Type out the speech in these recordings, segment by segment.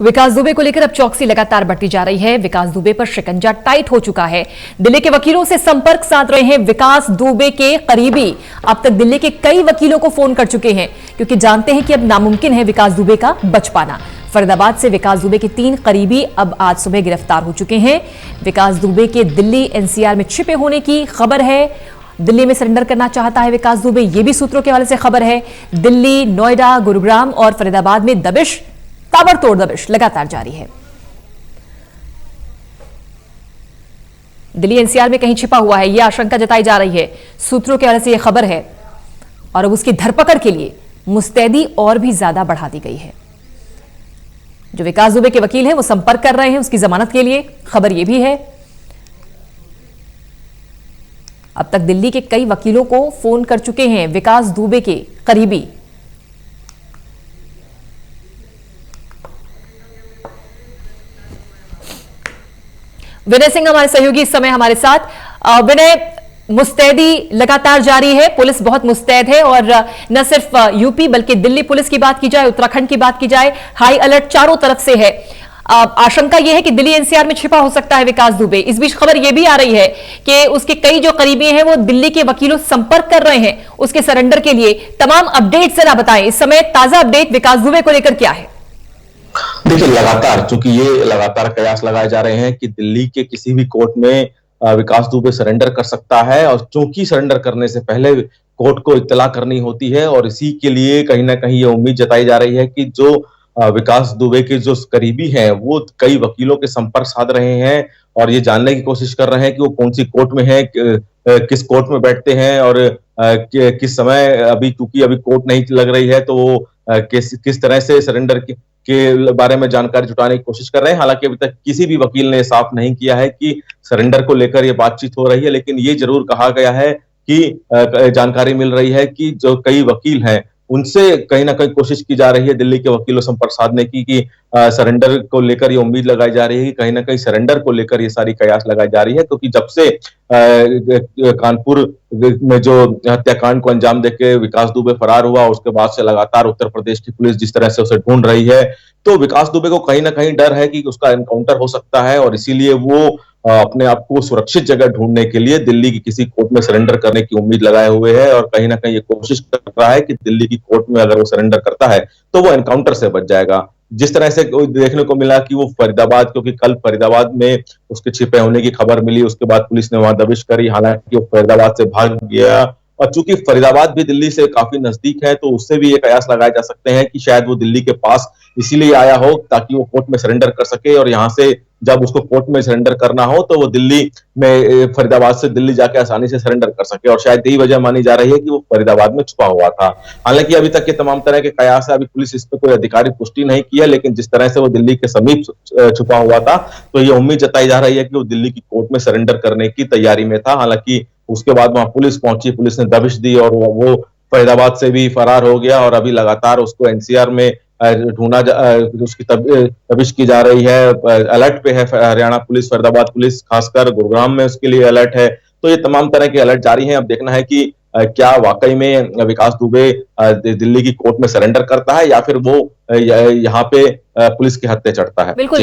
विकास दुबे को लेकर अब चौकसी लगातार बढ़ती जा रही है। विकास दुबे पर शिकंजा टाइट हो चुका है। दिल्ली के वकीलों से संपर्क साध रहे हैं विकास दुबे के करीबी। अब तक दिल्ली के कई वकीलों को फोन कर चुके हैं क्योंकि जानते हैं कि अब नामुमकिन है विकास दुबे का बच पाना। फरीदाबाद से विकास दुबे के 3 करीबी अब आज सुबह गिरफ्तार हो चुके हैं। विकास दुबे के दिल्ली एनसीआर में छिपे होने की खबर है। दिल्ली में सरेंडर करना चाहता है विकास दुबे, ये भी सूत्रों के हवाले से खबर है। दिल्ली, नोएडा, गुरुग्राम और फरीदाबाद में दबिश, ताबड़तोड़ दबिश लगातार जारी है। दिल्ली एनसीआर में कहीं छिपा हुआ है, यह आशंका जताई जा रही है। सूत्रों के हवाले से यह खबर है और अब उसकी धरपकड़ के लिए मुस्तैदी और भी ज्यादा बढ़ा दी गई है। जो विकास दुबे के वकील हैं वो संपर्क कर रहे हैं उसकी जमानत के लिए। खबर यह भी है अब तक दिल्ली के कई वकीलों को फोन कर चुके हैं विकास दुबे के करीबी। विनय सिंह हमारे सहयोगी इस समय हमारे साथ। विनय, मुस्तैदी लगातार जारी है, पुलिस बहुत मुस्तैद है और न सिर्फ यूपी बल्कि दिल्ली पुलिस की बात की जाए, उत्तराखंड की बात की जाए, हाई अलर्ट चारों तरफ से है। आशंका यह है कि दिल्ली एनसीआर में छिपा हो सकता है विकास दुबे। इस बीच खबर यह भी आ रही है कि उसके कई जो करीबी हैं वो दिल्ली के वकीलों से संपर्क कर रहे हैं उसके सरेंडर के लिए। तमाम अपडेट जरा बताएं, इस समय ताजा अपडेट विकास दुबे को लेकर क्या है? देखिए, लगातार चूंकि ये लगातार कयास लगाए जा रहे हैं कि दिल्ली के किसी भी कोर्ट में विकास दुबे सरेंडर कर सकता है और चूंकि सरेंडर करने से पहले कोर्ट को इत्तला करनी होती है और इसी के लिए कहीं ना कहीं ये उम्मीद जताई जा रही है कि जो विकास दुबे के जो करीबी हैं वो कई वकीलों के संपर्क साध रहे हैं और ये जानने की कोशिश कर रहे हैं कि वो कौन सी कोर्ट में है, किस कोर्ट में बैठते हैं और किस समय, अभी चूंकि अभी कोर्ट नहीं लग रही है तो वो किस तरह से सरेंडर के बारे में जानकारी जुटाने की कोशिश कर रहे हैं। हालांकि अभी तक किसी भी वकील ने साफ नहीं किया है कि सरेंडर को लेकर ये बातचीत हो रही है, लेकिन ये जरूर कहा गया है कि जानकारी मिल रही है कि जो कई वकील हैं उनसे कहीं ना कहीं कोशिश की जा रही है दिल्ली के वकीलों से संपर्क साधने की कि सरेंडर को लेकर ये उम्मीद लगाई जा रही है कि कहीं ना कहीं सरेंडर को लेकर ये सारी कयास लगाई जा रही है, क्योंकि जब से कानपुर में जो हत्याकांड को अंजाम देके विकास दुबे फरार हुआ उसके बाद से लगातार उत्तर प्रदेश की पुलिस जिस तरह से उसे ढूंढ रही है, तो विकास दुबे को कहीं ना कहीं डर है कि उसका एनकाउंटर हो सकता है और इसीलिए वो अपने आप को सुरक्षित जगह ढूंढने के लिए दिल्ली की किसी कोर्ट में सरेंडर करने की उम्मीद लगाए हुए है और कहीं ना कहीं ये कोशिश कर रहा है कि दिल्ली की कोर्ट में अगर वो सरेंडर करता है तो वो एनकाउंटर से बच जाएगा। जिस तरह से देखने को मिला कि वो फरीदाबाद, क्योंकि कल फरीदाबाद में उसके छिपे होने की खबर मिली, उसके बाद पुलिस ने वहां दबिश करी, हालांकि वो फरीदाबाद से भाग गया और चूंकि फरीदाबाद भी दिल्ली से काफी नजदीक है तो उससे भी ये कयास लगाए जा सकते हैं कि शायद वो दिल्ली के पास इसीलिए आया हो ताकि वो कोर्ट में सरेंडर कर सके और यहाँ से जब उसको कोर्ट में सरेंडर करना हो तो वो दिल्ली में फरीदाबाद से दिल्ली जाके आसानी से सरेंडर कर सके और शायद यही वजह मानी जा रही है कि वो फरीदाबाद में छुपा हुआ था। हालांकि अभी तक ये तमाम तरह के कयास है, अभी पुलिस इस पर कोई आधिकारिक पुष्टि नहीं की है, लेकिन जिस तरह से वो दिल्ली के समीप छुपा हुआ था तो ये उम्मीद जताई जा रही है कि वो दिल्ली की कोर्ट में सरेंडर करने की तैयारी में था। हालांकि उसके बाद वहां पुलिस पहुंची, पुलिस ने दबिश दी और वो फरीदाबाद से भी फरार हो गया और अभी लगातार उसको एनसीआर में ढूंढा उसकी तबिश की जा रही है। अलर्ट पे है हरियाणा पुलिस, फरीदाबाद पुलिस, खासकर गुरुग्राम में उसके लिए अलर्ट है। तो ये तमाम तरह के अलर्ट जारी हैं। अब देखना है कि क्या वाकई में विकास दुबे दिल्ली की कोर्ट में सरेंडर करता है या फिर वो यहाँ पे पुलिस के हत्थे चढ़ता है। बिल्कुल,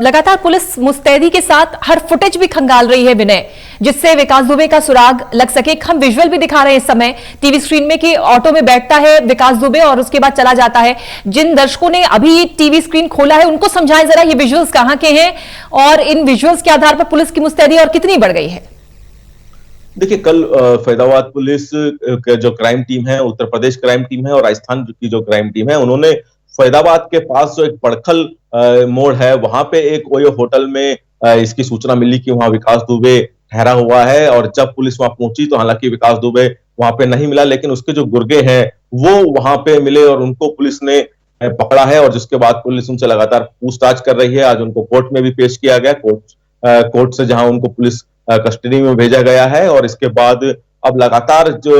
लगातार पुलिस मुस्तैदी के साथ हर फुटेज भी खंगाल रही है विनय, जिससे विकास दुबे का सुराग लग सके। हम विजुअल भी दिखा रहे हैं इस समय टीवी स्क्रीन में कि ऑटो में बैठता है विकास दुबे और उसके बाद चला जाता है। जिन दर्शकों ने अभी टीवी स्क्रीन खोला है उनको समझाएं जरा ये विजुअल्स कहां के हैं और इन विजुअल्स के आधार पर पुलिस की मुस्तैदी और कितनी बढ़ गई है। देखिए, कल फरीदाबाद पुलिस जो क्राइम टीम है, उत्तर प्रदेश क्राइम टीम है और राजस्थान की जो क्राइम टीम है, उन्होंने फरीदाबाद के पास जो एक पड़खल मोड़ है वहां पे एक ओयो होटल में इसकी सूचना मिली कि वहां विकास दुबे ठहरा हुआ है और जब पुलिस वहां पहुंची तो हालांकि विकास दुबे वहां पे नहीं मिला, लेकिन उसके जो गुर्गे हैं वो वहां पे मिले और उनको पुलिस ने पकड़ा है और जिसके बाद पुलिस उनसे लगातार पूछताछ कर रही है। आज उनको कोर्ट में भी पेश किया गया, कोर्ट से जहां उनको पुलिस कस्टडी में भेजा गया है और इसके बाद अब लगातार जो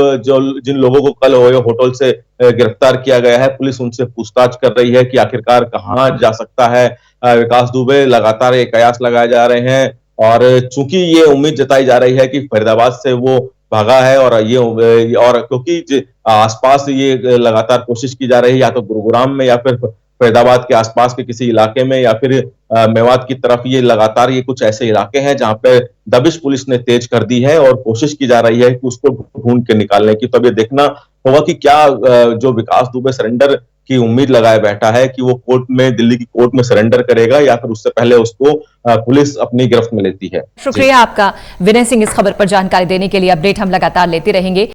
जिन लोगों को कल ओयो होटल से गिरफ्तार किया गया है, पुलिस उनसे पूछताछ कर रही है कि आखिरकार कहां जा सकता है विकास दुबे। लगातार ये कयास लगाए जा रहे हैं और चूंकि ये उम्मीद जताई जा रही है कि फरीदाबाद से वो भागा है और क्योंकि आसपास ये लगातार कोशिश की जा रही है या तो गुरुग्राम में या फिर फैजाबाद के आसपास के किसी इलाके में या फिर मेवात की तरफ, ये लगातार ये कुछ ऐसे इलाके हैं जहां पे दबिश पुलिस ने तेज कर दी है और कोशिश की जा रही है कि उसको ढूंढ के निकालने की। तो अब ये देखना होगा कि क्या जो विकास दुबे सरेंडर की उम्मीद लगाए बैठा है कि वो कोर्ट में, दिल्ली की कोर्ट में सरेंडर करेगा या फिर उससे पहले उसको पुलिस अपनी गिरफ्त में लेती है। शुक्रिया आपका विनय सिंह, इस खबर पर जानकारी देने के लिए। अपडेट हम लगातार लेते रहेंगे।